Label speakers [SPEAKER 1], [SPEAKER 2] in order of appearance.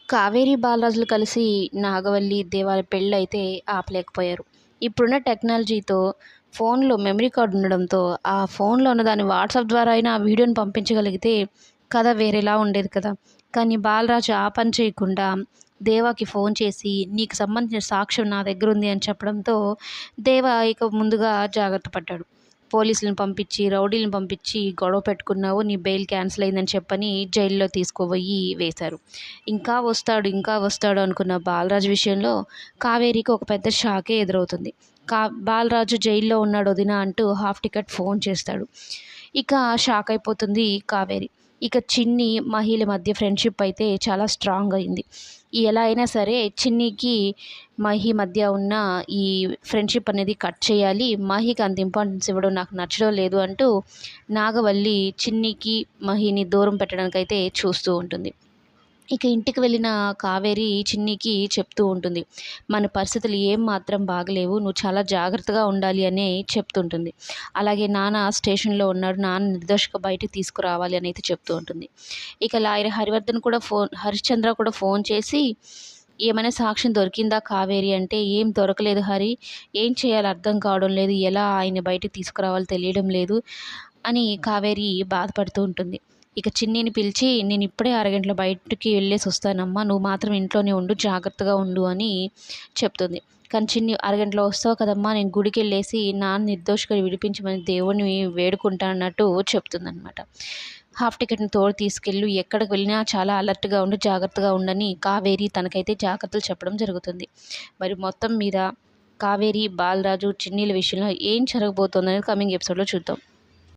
[SPEAKER 1] కావేరి బాలరాజులు కలిసి నాగవల్లి దేవాల పెళ్ళైతే ఆపలేకపోయారు. ఇప్పుడున్న టెక్నాలజీతో ఫోన్‌లో మెమరీ కార్డ్ ఉండడంతో, ఆ ఫోన్‌లో ఉన్న దాన్ని వాట్సాప్ ద్వారా అయినా ఆ వీడియోని పంపించగలిగితే కథ వేరేలా ఉండేది కదా! కానీ బాలరాజు ఆ పని చేయకుండా దేవాకి ఫోన్ చేసి, "నీకు సంబంధించిన సాక్ష్యం నా దగ్గరుంది" అని చెప్పడంతో దేవా ఇక ముందుగా జాగ్రత్త పడ్డాడు. పోలీసులను పంపించి, రౌడీలను పంపించి, "గొడవ పెట్టుకున్నావు. నీ బెయిల్ క్యాన్సిల్ అయిందని" చెప్పని జైలులో తీసుకుపోయి వేశారు. ఇంకా వస్తాడు అనుకున్న బాలరాజు విషయంలో కావేరికి ఒక పెద్ద షాకే ఎదురవుతుంది. బాలరాజు జైల్లో ఉన్నాడు వదినా అంటూ హాఫ్ టికెట్ ఫోన్ చేస్తాడు. ఇక షాక్ అయిపోతుంది కావేరి. ఇక చిన్ని, మహిల మధ్య ఫ్రెండ్‌షిప్ అయితే చాలా స్ట్రాంగ్ అయింది. ఎలా అయినా సరే చిన్నికి, మహి మధ్య ఉన్న ఈ ఫ్రెండ్‌షిప్ అనేది కట్ చేయాలి. మహికి అంత ఇంపార్టెన్స్ ఇవ్వడం నాకు నచ్చడం లేదు అంటూ నాగవల్లి చిన్నికి, మహిని దూరం పెట్టడానికైతే చూస్తూ ఉంటుంది. ఇక ఇంటికి వెళ్ళిన కావేరి చిన్నికి చెప్తూ ఉంటుంది. మన పరిస్థితులు ఏం మాత్రం బాగలేవు. నువ్వు చాలా జాగ్రత్తగా ఉండాలి అని చెప్తుంటుంది. అలాగే నాన్న స్టేషన్‌లో ఉన్నాడు. నాన్న నిర్దోషిగా బయటికి తీసుకురావాలి అని అయితే చెప్తూ ఉంటుంది. ఇక లాయర్ హరిశ్చంద్ర కూడా ఫోన్ చేసి, "ఏమైనా సాక్ష్యం దొరికిందా కావేరి" అంటే, "ఏం దొరకలేదు హరి. ఏం చేయాలో అర్థం కావడం లేదు. ఎలా ఆయన్ని బయటికి తీసుకురావాలో తెలియడం లేదు" అని కావేరి బాధపడుతూ ఉంటుంది. ఇక చిన్నిని పిలిచి, "నేనిప్పుడే అరగంటలో బయటికి వెళ్ళేసొస్తానమ్మా. నువ్వు మాత్రం ఇంట్లోనే ఉండు. జాగ్రత్తగా ఉండు" అని చెప్తుంది. కానీ చిన్ని, "అరగంటలో వస్తావు కదమ్మా! నేను గుడికెళ్ళేసి నాన్న నిర్దోషిగా విడిపించమని దేవుడిని వేడుకుంటా" అన్నట్టు చెప్తుందనమాట. హాఫ్ టికెట్‌ని తోడు తీసుకెళ్ళు. ఎక్కడికి వెళ్ళినా చాలా అలర్ట్‌గా ఉండు. జాగ్రత్తగా ఉండని కావేరి తనకైతే జాగ్రత్తలు చెప్పడం జరుగుతుంది. మరి మొత్తం మీద కావేరి, బాలరాజు, చిన్నీల విషయంలో ఏం జరగబోతోందనేది కమింగ్ ఎపిసోడ్‌లో చూద్దాం.